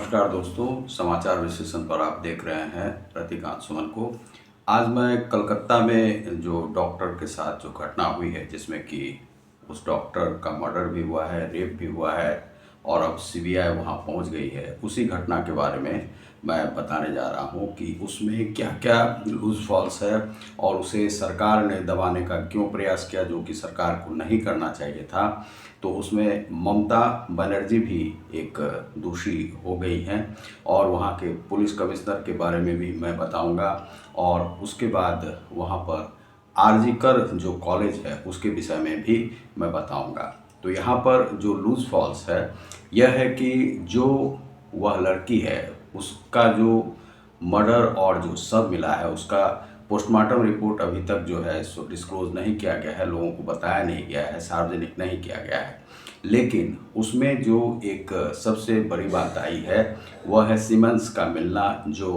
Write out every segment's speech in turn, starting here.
नमस्कार दोस्तों, समाचार विश्लेषण पर आप देख रहे हैं रतिकांत सुमन को। आज मैं कलकत्ता में जो डॉक्टर के साथ जो घटना हुई है, जिसमें कि उस डॉक्टर का मर्डर भी हुआ है, रेप भी हुआ है और अब सीबीआई वहां पहुंच गई है, उसी घटना के बारे में मैं बताने जा रहा हूं कि उसमें क्या क्या लूज फॉल्स है और उसे सरकार ने दबाने का क्यों प्रयास किया, जो कि सरकार को नहीं करना चाहिए था। तो उसमें ममता बनर्जी भी एक दोषी हो गई हैं और वहाँ के पुलिस कमिश्नर के बारे में भी मैं बताऊंगा और उसके बाद वहाँ पर आरजीकर जो कॉलेज है उसके विषय में भी मैं बताऊंगा। तो यहाँ पर जो लूज फॉल्स है यह है कि जो वह लड़की है उसका जो मर्डर और जो शव मिला है उसका पोस्टमार्टम रिपोर्ट अभी तक जो है सो डिस्क्लोज नहीं किया गया है, लोगों को बताया नहीं गया है, सार्वजनिक नहीं किया गया है। लेकिन उसमें जो एक सबसे बड़ी बात आई है वह है सीमेंस का मिलना, जो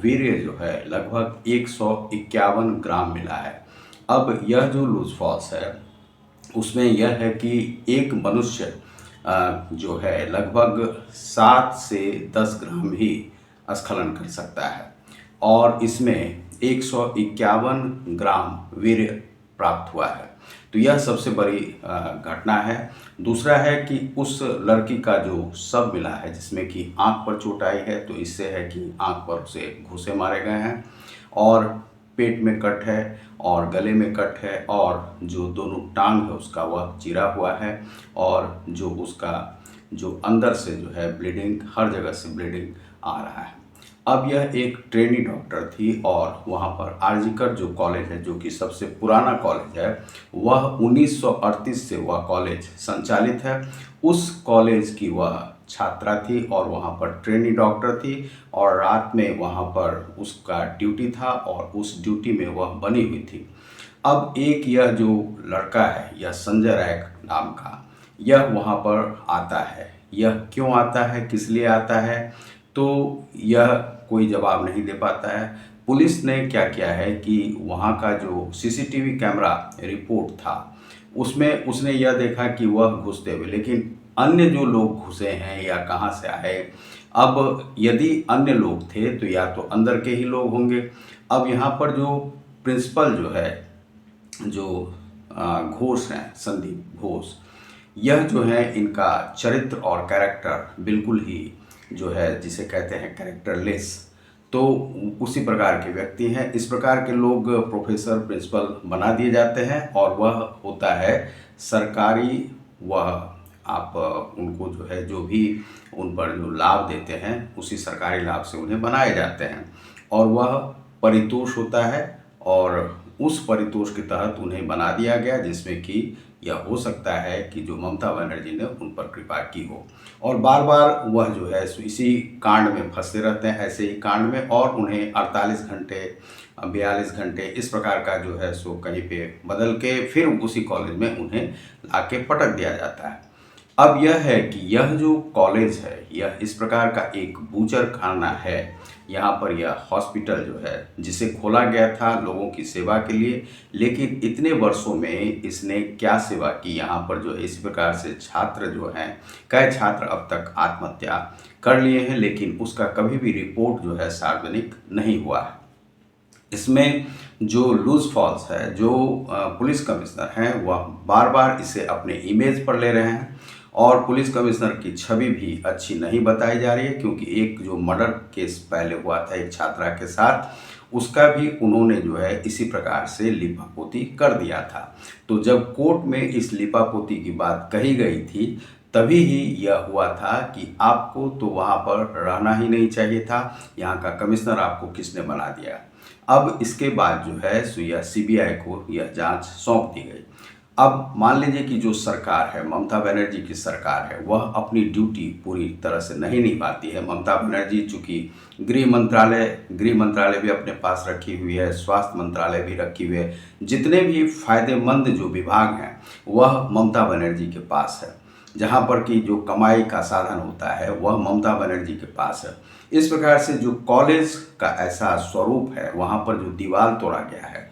वीर्य जो है लगभग 151 ग्राम मिला है। अब यह जो लूज फॉल्स है उसमें यह है कि एक मनुष्य जो है लगभग 7 से 10 ग्राम ही स्खलन कर सकता है और इसमें 151 ग्राम वीर्य प्राप्त हुआ है। तो यह सबसे बड़ी घटना है। दूसरा है कि उस लड़की का जो शव मिला है जिसमें कि आंख पर चोट आई है, तो इससे है कि आंख पर उसे घूंसे मारे गए हैं और पेट में कट है और गले में कट है और जो दोनों टांग है उसका वह चिरा हुआ है और जो उसका जो अंदर से जो है ब्लीडिंग, हर जगह से ब्लीडिंग आ रहा है। अब यह एक ट्रेनी डॉक्टर थी और वहाँ पर आरजीकर जो कॉलेज है, जो कि सबसे पुराना कॉलेज है, वह 1938 से वह कॉलेज संचालित है। उस कॉलेज की वह छात्रा थी और वहाँ पर ट्रेनी डॉक्टर थी और रात में वहाँ पर उसका ड्यूटी था और उस ड्यूटी में वह बनी हुई थी। अब एक यह जो लड़का है, यह संजय राय नाम का, यह वहाँ पर आता है। यह क्यों आता है, किस लिए आता है, तो यह कोई जवाब नहीं दे पाता है। पुलिस ने क्या किया है कि वहाँ का जो सीसीटीवी कैमरा रिपोर्ट था उसमें उसने यह देखा कि वह घुसते हुए, लेकिन अन्य जो लोग घुसे हैं या कहाँ से आए। अब यदि अन्य लोग थे तो या तो अंदर के ही लोग होंगे। अब यहाँ पर जो प्रिंसिपल जो है, जो घोष हैं, संदीप घोष, यह जो है इनका चरित्र और कैरेक्टर बिल्कुल ही जो है जिसे कहते हैं कैरेक्टरलेस, तो उसी प्रकार के व्यक्ति हैं। इस प्रकार के लोग प्रोफेसर, प्रिंसिपल बना दिए जाते हैं और वह होता है सरकारी, वह आप उनको जो है जो भी उन पर जो लाभ देते हैं उसी सरकारी लाभ से उन्हें बनाए जाते हैं और वह परितोष होता है और उस परितोष के तहत उन्हें बना दिया गया, जिसमें कि यह हो सकता है कि जो ममता बनर्जी ने उन पर कृपा की हो और बार बार वह जो है इसी कांड में फंसते रहते हैं, ऐसे ही कांड में, और उन्हें 48 घंटे 42 घंटे इस प्रकार का जो है सो कहीं पे बदल के फिर उसी कॉलेज में उन्हें लाके पटक दिया जाता है। अब यह है कि यह जो कॉलेज है यह इस प्रकार का एक बूचर खाना है। यहाँ पर यह हॉस्पिटल जो है जिसे खोला गया था लोगों की सेवा के लिए, लेकिन इतने वर्षों में इसने क्या सेवा की। यहाँ पर जो है इस प्रकार से छात्र जो हैं, कई छात्र अब तक आत्महत्या कर लिए हैं, लेकिन उसका कभी भी रिपोर्ट जो है सार्वजनिक नहीं हुआ है। इसमें जो लूज फॉल्स है, जो पुलिस कमिश्नर हैं वह बार बार इसे अपने इमेज पर ले रहे हैं और पुलिस कमिश्नर की छवि भी अच्छी नहीं बताई जा रही है, क्योंकि एक जो मर्डर केस पहले हुआ था एक छात्रा के साथ, उसका भी उन्होंने जो है इसी प्रकार से लिपापोती कर दिया था। तो जब कोर्ट में इस लिपापोती की बात कही गई थी तभी ही यह हुआ था कि आपको तो वहाँ पर रहना ही नहीं चाहिए था, यहाँ का कमिश्नर आपको किसने बना दिया। अब इसके बाद जो है सो यह सीबीआई को यह जांच सौंप दी गई। अब मान लीजिए कि जो सरकार है, ममता बनर्जी की सरकार है, वह अपनी ड्यूटी पूरी तरह से नहीं निभाती है। ममता बनर्जी चूँकि गृह मंत्रालय भी अपने पास रखी हुई है, स्वास्थ्य मंत्रालय भी रखी हुई है, जितने भी फायदेमंद जो विभाग हैं वह ममता बनर्जी के पास है। जहाँ पर कि जो कमाई का साधन होता है वह ममता बनर्जी के पास है। इस प्रकार से जो कॉलेज का ऐसा स्वरूप है, वहाँ पर जो दीवार तोड़ा गया है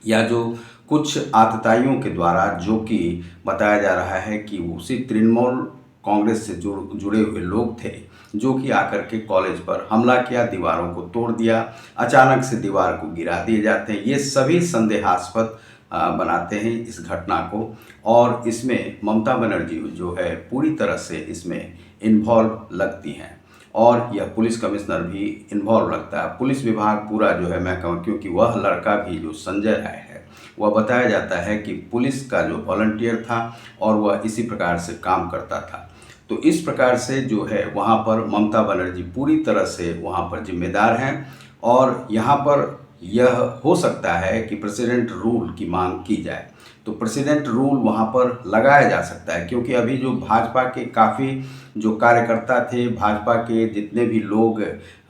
या जो कुछ आतताइयों के द्वारा, जो कि बताया जा रहा है कि उसी तृणमूल कांग्रेस से जुड़े हुए लोग थे, जो कि आकर के कॉलेज पर हमला किया, दीवारों को तोड़ दिया, अचानक से दीवार को गिरा दिए जाते हैं। ये सभी संदेहास्पद बनाते हैं इस घटना को। और इसमें ममता बनर्जी जो है पूरी तरह से इसमें इन्वॉल्व लगती हैं और यह पुलिस कमिश्नर भी इन्वॉल्व लगता है। पुलिस विभाग पूरा जो है, मैं कहूँ, क्योंकि वह लड़का भी जो संजय राय है वह बताया जाता है कि पुलिस का जो वॉलंटियर था और वह इसी प्रकार से काम करता था। तो इस प्रकार से जो है वहाँ पर ममता बनर्जी पूरी तरह से वहाँ पर जिम्मेदार हैं। और यहाँ पर यह हो सकता है कि प्रेसिडेंट रूल की मांग की जाए, तो प्रेसिडेंट रूल वहाँ पर लगाया जा सकता है, क्योंकि अभी जो भाजपा के काफ़ी जो कार्यकर्ता थे, भाजपा के जितने भी लोग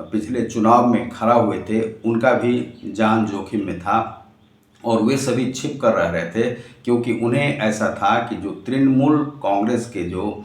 पिछले चुनाव में खड़ा हुए थे, उनका भी जान जोखिम में था और वे सभी छिप कर रह रहे थे, क्योंकि उन्हें ऐसा था कि जो तृणमूल कांग्रेस के जो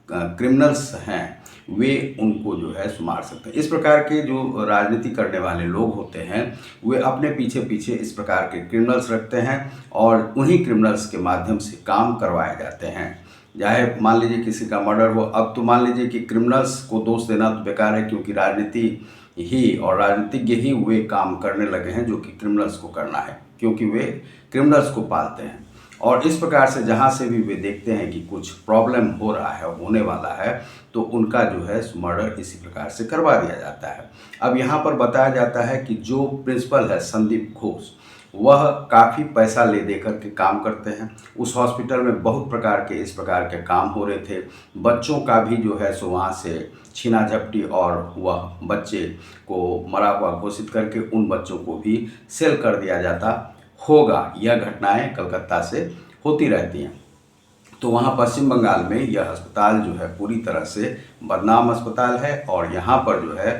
क्रिमिनल्स हैं वे उनको जो है मार सकते हैं। इस प्रकार के जो राजनीति करने वाले लोग होते हैं वे अपने पीछे पीछे इस प्रकार के क्रिमिनल्स रखते हैं और उन्हीं क्रिमिनल्स के माध्यम से काम करवाए जाते हैं। चाहे मान लीजिए किसी का मर्डर हो, अब तो मान लीजिए कि क्रिमिनल्स को दोष देना तो बेकार है, क्योंकि राजनीति ही और राजनीतिज्ञ ही वे काम करने लगे हैं जो कि क्रिमिनल्स को करना है, क्योंकि वे क्रिमिनल्स को पालते हैं। और इस प्रकार से जहाँ से भी वे देखते हैं कि कुछ प्रॉब्लम हो रहा है, होने वाला है, तो उनका जो है मर्डर इसी प्रकार से करवा दिया जाता है। अब यहाँ पर बताया जाता है कि जो प्रिंसिपल है संदीप घोष, वह काफ़ी पैसा ले दे कर के काम करते हैं। उस हॉस्पिटल में बहुत प्रकार के इस प्रकार के काम हो रहे थे। बच्चों का भी जो है सो वहाँ से छीना झपटी और वह बच्चे को मरा हुआ घोषित करके उन बच्चों को भी सेल कर दिया जाता होगा। यह घटनाएं कलकत्ता से होती रहती हैं। तो वहाँ पश्चिम बंगाल में यह अस्पताल जो है पूरी तरह से बदनाम अस्पताल है और यहाँ पर जो है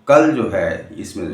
कल जो है इसमें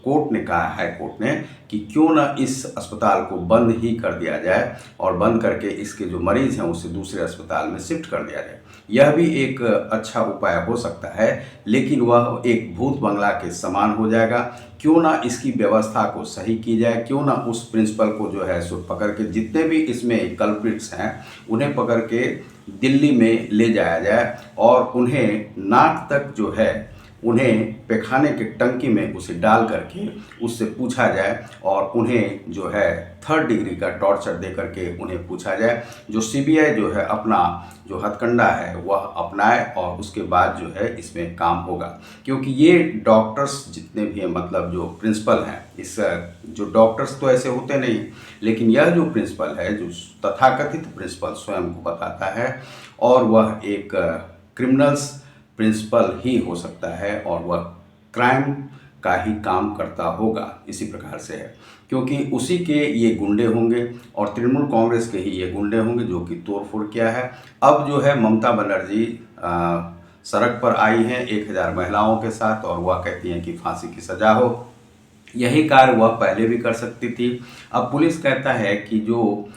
कोर्ट ने कहा, हाई कोर्ट ने, कि क्यों ना इस अस्पताल को बंद ही कर दिया जाए और बंद करके इसके जो मरीज़ हैं उसे दूसरे अस्पताल में शिफ्ट कर दिया जाए। यह भी एक अच्छा उपाय हो सकता है, लेकिन वह एक भूत बंगला के समान हो जाएगा। क्यों ना इसकी व्यवस्था को सही की जाए, क्यों ना उस प्रिंसिपल को जो है सो पकड़ के, जितने भी इसमें कल्प्रिट्स हैं उन्हें पकड़ के दिल्ली में ले जाया जाए और उन्हें नाक तक जो है उन्हें पैखाने के टंकी में उसे डाल करके उससे पूछा जाए और उन्हें जो है 3rd डिग्री का टॉर्चर दे करके उन्हें पूछा जाए। जो सीबीआई जो है अपना जो हथकंडा है वह अपनाए और उसके बाद जो है इसमें काम होगा। क्योंकि ये डॉक्टर्स जितने भी हैं, मतलब जो प्रिंसिपल हैं, इस जो डॉक्टर्स तो ऐसे होते नहीं, लेकिन यह जो प्रिंसिपल है, जो तथाकथित प्रिंसिपल स्वयं को बताता है, और वह एक क्रिमिनल्स प्रिंसिपल ही हो सकता है और वह क्राइम का ही काम करता होगा। इसी प्रकार से है, क्योंकि उसी के ये गुंडे होंगे और तृणमूल कांग्रेस के ही ये गुंडे होंगे जो कि तोड़फोड़ किया है। अब जो है ममता बनर्जी सड़क पर आई हैं 1000 महिलाओं के साथ और वह कहती हैं कि फांसी की सज़ा हो। यही कार्य वह पहले भी कर सकती थी। अब पुलिस कहता है कि जो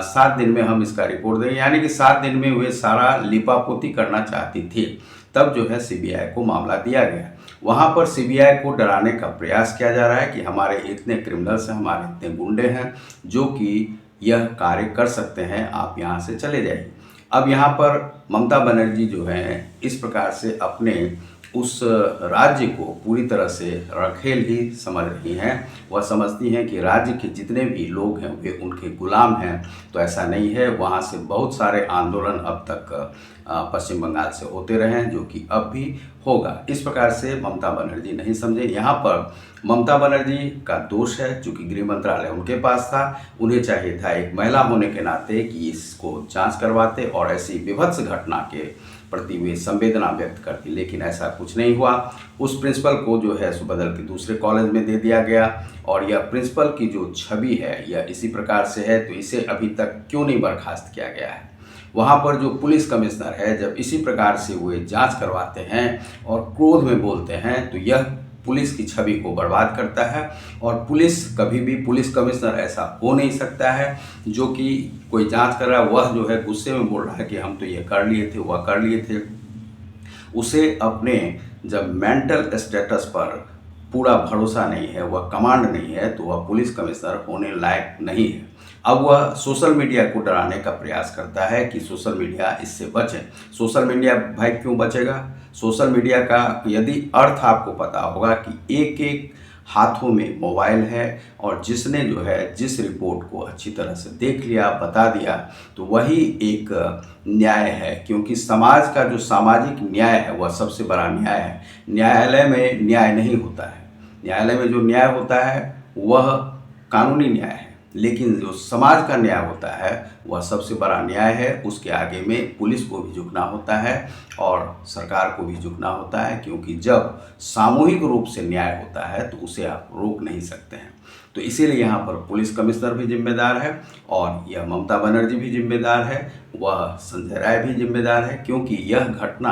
7 दिन में हम इसका रिपोर्ट देंगे, यानी कि 7 दिन में वे सारा लिपापोती करना चाहती थी। तब जो है सीबीआई को मामला दिया गया। वहाँ पर सीबीआई को डराने का प्रयास किया जा रहा है कि हमारे इतने क्रिमिनल्स हैं, हमारे इतने गुंडे हैं जो कि यह कार्य कर सकते हैं, आप यहाँ से चले जाइए। अब यहाँ पर ममता बनर्जी जो है इस प्रकार से अपने उस राज्य को पूरी तरह से रखेल ही समझ रही हैं। वह समझती हैं कि राज्य के जितने भी लोग हैं वे उनके गुलाम हैं, तो ऐसा नहीं है। वहाँ से बहुत सारे आंदोलन अब तक पश्चिम बंगाल से होते रहे हैं, जो कि अब भी होगा। इस प्रकार से ममता बनर्जी नहीं समझे। यहाँ पर ममता बनर्जी का दोष है, चूँकि गृह मंत्रालय उनके पास था, उन्हें चाहिए था एक महिला होने के नाते कि इसको जांच करवाते और ऐसी विभत्स घटना के प्रति वे संवेदना व्यक्त करती, लेकिन ऐसा कुछ नहीं हुआ। उस प्रिंसिपल को जो है सो बदल के दूसरे कॉलेज में दे दिया गया और यह प्रिंसिपल की जो छवि है यह इसी प्रकार से है, तो इसे अभी तक क्यों नहीं बर्खास्त किया गया है। वहाँ पर जो पुलिस कमिश्नर है, जब इसी प्रकार से वे जांच करवाते हैं और क्रोध में बोलते हैं, तो यह पुलिस की छवि को बर्बाद करता है। और पुलिस कभी भी, पुलिस कमिश्नर ऐसा हो नहीं सकता है जो कि कोई जांच कर रहा है, वह जो है गुस्से में बोल रहा है कि हम तो ये कर लिए थे, वह कर लिए थे। उसे अपने जब मेंटल स्टेटस पर पूरा भरोसा नहीं है, वह कमांड नहीं है, तो वह पुलिस कमिश्नर होने लायक नहीं है। अब वह सोशल मीडिया को डराने का प्रयास करता है कि सोशल मीडिया इससे बचे। सोशल मीडिया भाई क्यों बचेगा? सोशल मीडिया का यदि अर्थ आपको पता होगा कि एक एक हाथों में मोबाइल है और जिसने जो है जिस रिपोर्ट को अच्छी तरह से देख लिया, बता दिया, तो वही एक न्याय है। क्योंकि समाज का जो सामाजिक न्याय है वह सबसे बड़ा न्याय है। न्यायालय में न्याय नहीं होता है। न्यायालय में जो न्याय होता है वह कानूनी न्याय है, लेकिन जो समाज का न्याय होता है वह सबसे बड़ा न्याय है। उसके आगे में पुलिस को भी झुकना होता है और सरकार को भी झुकना होता है, क्योंकि जब सामूहिक रूप से न्याय होता है तो उसे आप रोक नहीं सकते हैं। तो इसीलिए यहाँ पर पुलिस कमिश्नर भी जिम्मेदार है और यह ममता बनर्जी भी जिम्मेदार है, वह संजय राय भी जिम्मेदार है, क्योंकि यह घटना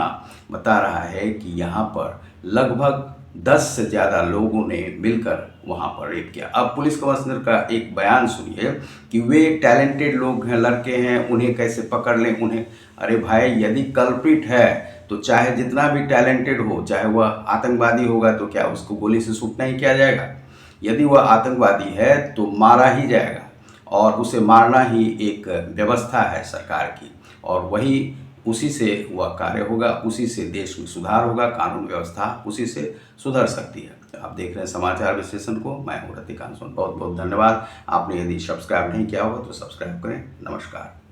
बता रहा है कि यहाँ पर लगभग 10 से ज़्यादा लोगों ने मिलकर वहाँ पर रेप किया। अब पुलिस कमिश्नर का एक बयान सुनिए कि वे टैलेंटेड लोग हैं, लड़के हैं, उन्हें कैसे पकड़ लें उन्हें। अरे भाई, यदि कल्प्रिट है तो चाहे जितना भी टैलेंटेड हो, चाहे वह आतंकवादी होगा तो क्या उसको गोली से शूट नहीं किया जाएगा? यदि वह आतंकवादी है तो मारा ही जाएगा और उसे मारना ही एक व्यवस्था है सरकार की, और वही उसी से वह कार्य होगा, उसी से देश में सुधार होगा, कानून व्यवस्था उसी से सुधर सकती है। आप देख रहे हैं समाचार विश्लेषण को, मैं हूं रतिकांत सोन। बहुत बहुत धन्यवाद। आपने यदि सब्सक्राइब नहीं किया होगा तो सब्सक्राइब करें। नमस्कार।